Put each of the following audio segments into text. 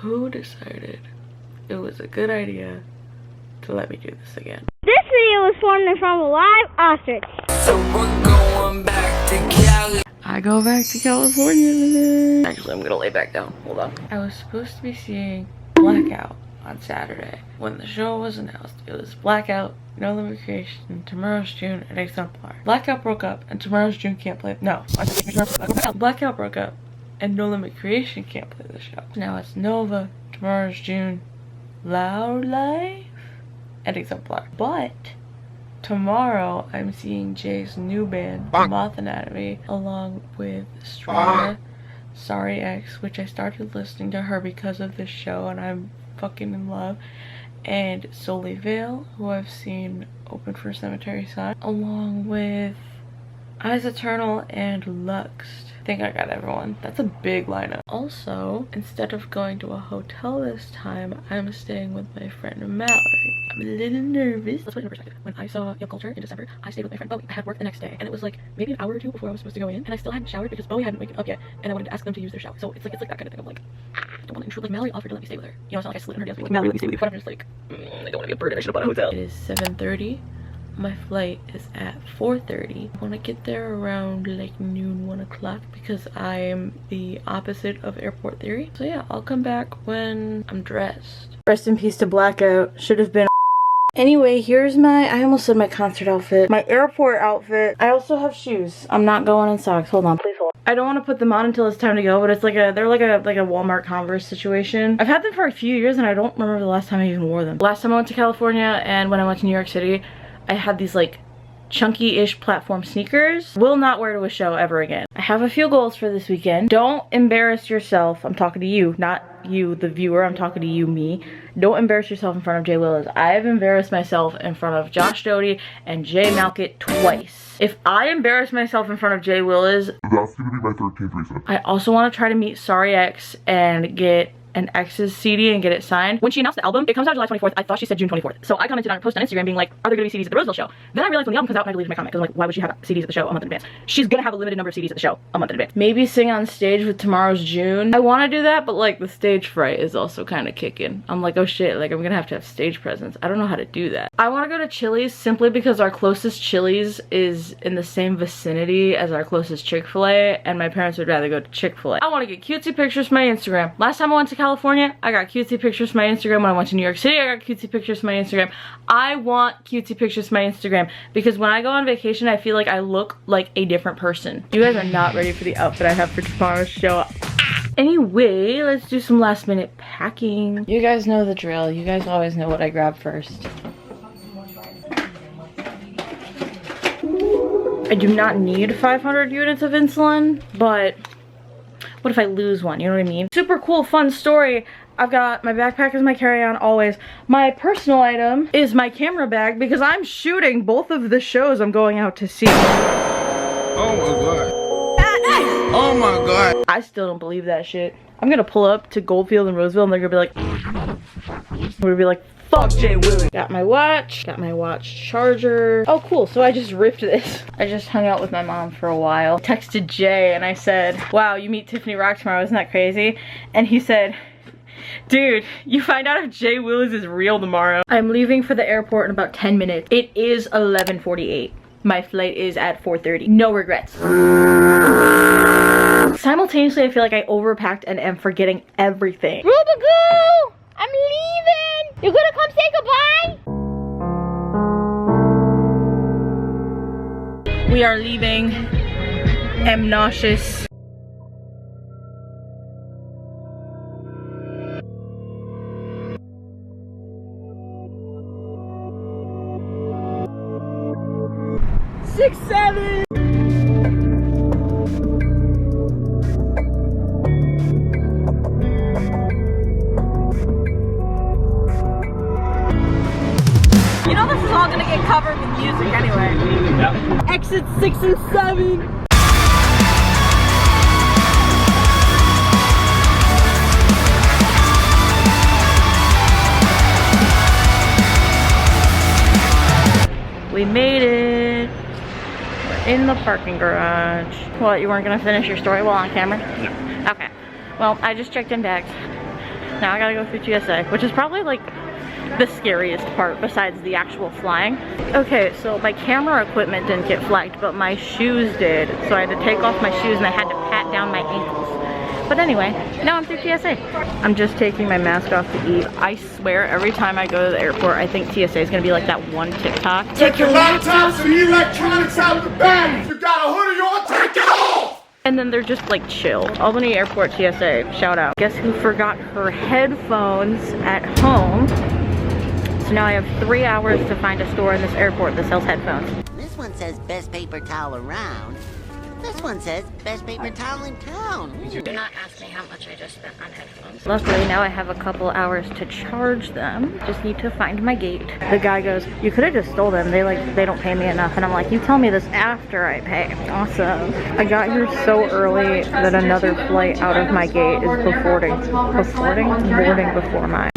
who decided it was a good idea to let me do this again. This video was formed in front of a live ostrich. So we're going back to Cali. I go back to California today. Actually, I'm gonna lay back down. Hold on. I was supposed to be seeing Blackout on Saturday. When the show was announced, it was Blackout, No Limit Creation, Tomorrow's June, and Exemplar. Blackout broke up, and Tomorrow's June can't play. No, Blackout broke up, and No Limit Creation can't play the show. Now it's Nova, Tomorrow's June, Loud Life, and Exemplar. But tomorrow I'm seeing Jay's new band, Moth Anatomy, along with Strata, Sorry X, which I started listening to her because of this show and I'm fucking in love, and Solely Vale, who I've seen open for Cemetery Sun, along with Eyes Eternal and Lux. I think I got everyone. That's a big lineup. Also, instead of going to a hotel this time, I'm staying with my friend Mallory. I'm a little nervous. Let's put it in perspective. When I saw Young Culture in December, I stayed with my friend Bowie. I had work the next day, and it was like maybe an hour or two before I was supposed to go in, and I still hadn't showered because Bowie hadn't waken up yet, and I wanted to ask them to use their shower. So it's like that kind of thing. I'm like, I don't want to intrude. Like, Mallory offered to let me stay with her. You know, it's not like I slid in her DMs, like, Mallory, let me stay with you. But I'm just like, I don't want to be a burden. I should have bought a hotel. It is 7:30. My flight is at 4:30. I want to get there around like noon, 1 o'clock, because I am the opposite of Airport Theory. So yeah, I'll come back when I'm dressed. Rest in peace to Blackout. Should have been. Anyway, here's my, I almost said my concert outfit. My airport outfit. I also have shoes. I'm not going in socks. Hold on, please hold on. I don't want to put them on until it's time to go, but it's like they're like a Walmart Converse situation. I've had them for a few years and I don't remember the last time I even wore them. Last time I went to California and when I went to New York City, I had these like chunky-ish platform sneakers. Will not wear to a show ever again. I have a few goals for this weekend. Don't embarrass yourself. I'm talking to you, not you, the viewer. I'm talking to you, me. Don't embarrass yourself in front of Jay Willis. I have embarrassed myself in front of Josh Doty and Jay Malkett twice. If I embarrass myself in front of Jay Willis, that's gonna be my 13th reason. I also want to try to meet Sorry X and get an X's CD and get it signed. When she announced the album, it comes out July 24th. I thought she said June 24th. So I commented on her post on Instagram being like, are there gonna be CDs at the Roseville show? Then I realized when the album comes out, and I deleted my comment because I'm like, why would she have CDs at the show a month in advance? She's gonna have a limited number of CDs at the show a month in advance. Maybe sing on stage with Tomorrow's June. I want to do that, but like the stage fright is also kind of kicking. I'm like, oh shit, like I'm gonna have to have stage presence. I don't know how to do that. I want to go to Chili's simply because our closest Chili's is in the same vicinity as our closest Chick-fil-A, and my parents would rather go to Chick-fil-A. I want to get cutesy pictures for my Instagram. Last time I went to California, I got cutesy pictures for my Instagram. When I went to New York City, I got cutesy pictures for my Instagram. I want cutesy pictures for my Instagram because when I go on vacation, I feel like I look like a different person. You guys are not ready for the outfit I have for tomorrow's show. Anyway, let's do some last minute packing. You guys know the drill. You guys always know what I grab first. I do not need 500 units of insulin, but what if I lose one? You know what I mean? Super cool, fun story. I've got my backpack as my carry-on always. My personal item is my camera bag because I'm shooting both of the shows I'm going out to see. Oh my god. Oh my god. I still don't believe that shit. I'm gonna pull up to Goldfield and Roseville and they're gonna be like, fuck Jay Willis. Got my watch charger. Oh cool, so I just ripped this. I just hung out with my mom for a while. Texted Jay and I said, wow, you meet Tiffany Rock tomorrow, isn't that crazy? And he said, dude, you find out if Jay Willis is real tomorrow. I'm leaving for the airport in about 10 minutes. It is 11:48. My flight is at 4:30. No regrets. Simultaneously, I feel like I overpacked and am forgetting everything. Rubagoo! I'm leaving! You gonna come say goodbye? We are leaving. Am nauseous. Six, seven. You know this is all gonna get covered with music anyway. Yep. Exit 6 and 7. We made it. We're in the parking garage. What, you weren't gonna finish your story while on camera? No. Okay. Well, I just checked in bags. Now I gotta go through TSA, which is probably like the scariest part besides the actual flying. Okay, so my camera equipment didn't get flagged, but my shoes did. So I had to take off my shoes and I had to pat down my ankles. But anyway, now I'm through TSA. I'm just taking my mask off to eat. I swear every time I go to the airport, I think TSA is gonna be like that one TikTok. Take your laptops and electronics out of the bag. If you got a hoodie on, take it off! And then they're just like chill. Albany Airport TSA, shout out. Guess who forgot her headphones at home? So now I have 3 hours to find a store in this airport that sells headphones. This one says best paper towel around. This one says best paper towel in town. Do not ask me how much I just spent on headphones. Luckily now I have a couple hours to charge them. Just need to find my gate. The guy goes, you could have just stole them. They don't pay me enough. And I'm like, you tell me this after I pay. Awesome. I got here so early that another flight out of my gate is boarding before mine.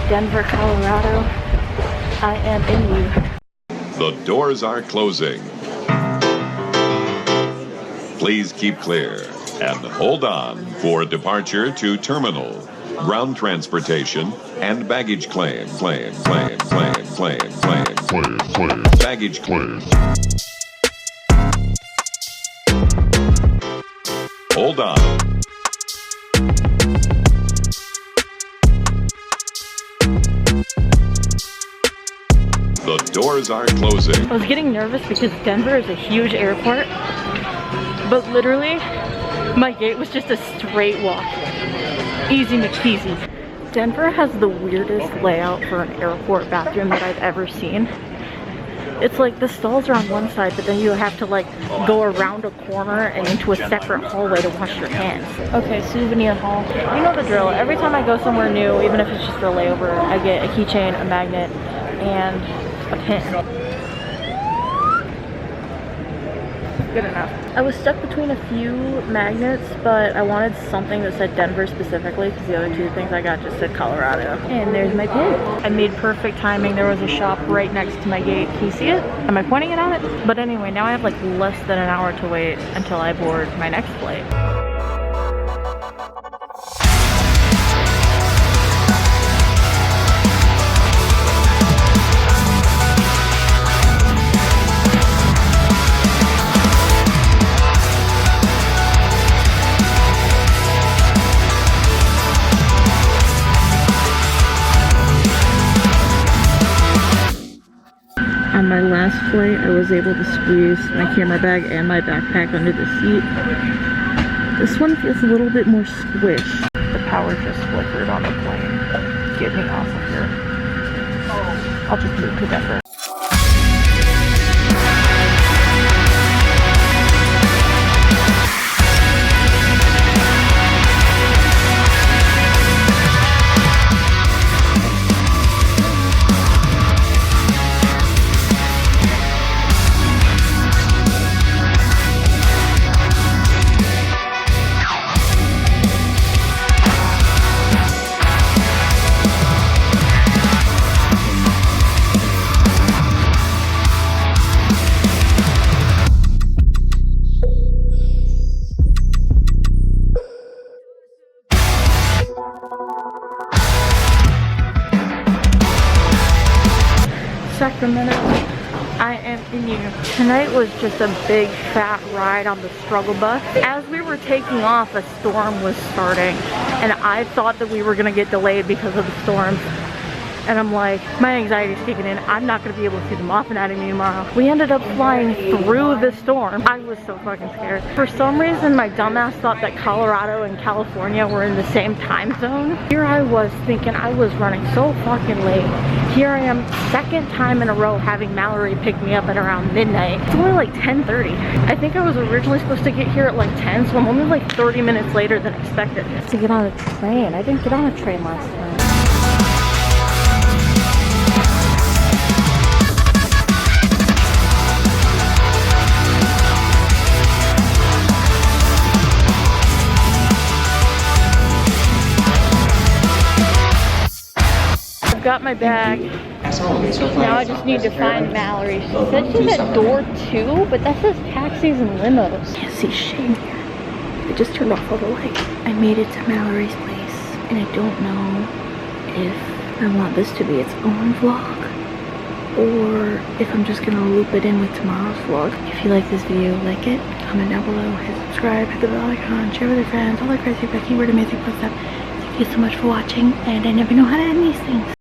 Denver, Colorado, I am in you. The doors are closing. Please keep clear and hold on for departure to terminal, ground transportation, and baggage claim. Baggage claim. Hold on. The doors are closing. I was getting nervous because Denver is a huge airport, but literally my gate was just a straight walk. Easy McPeasy. Denver has the weirdest layout for an airport bathroom that I've ever seen. It's like the stalls are on one side, but then you have to like go around a corner and into a separate hallway to wash your hands. Okay, souvenir haul. You know the drill. Every time I go somewhere new, even if it's just for a layover, I get a keychain, a magnet, and a pin. Good enough. I was stuck between a few magnets, but I wanted something that said Denver specifically because the other two things I got just said Colorado. And there's my pin. I made perfect timing. There was a shop right next to my gate. Can you see it? Am I pointing it at it? But anyway, now I have like less than an hour to wait until I board my next flight. On my last flight, I was able to squeeze my camera bag and my backpack under the seat. This one feels a little bit more squished. The power just flickered on the plane. Get me off of here. I'll just move to Denver. Sacramento, I am in you. Tonight was just a big fat ride on the struggle bus. As we were taking off, a storm was starting, and I thought that we were gonna get delayed because of the storm. And I'm like, my anxiety's kicking in. I'm not gonna be able to see the Moth Anatomy tomorrow. We ended up flying through the storm. I was so fucking scared. For some reason, my dumbass thought that Colorado and California were in the same time zone. Here I was thinking I was running so fucking late. Here I am, second time in a row having Mallory pick me up at around midnight. It's only like 10:30. I think I was originally supposed to get here at like 10, so I'm only like 30 minutes later than expected. To get on a train. I didn't get on a train last time. Got my bag. Now I just need to find Mallory. She said she's at door 2, but that says taxis and limos. Can't see shit in here. I just turned off all the lights. I made it to Mallory's place, and I don't know if I want this to be its own vlog or if I'm just gonna loop it in with tomorrow's vlog. If you like this video, like it, comment down below, hit subscribe, hit the bell icon, share with your friends, all that crazy keyword amazing fun stuff. Thank you so much for watching, and I never know how to end these things.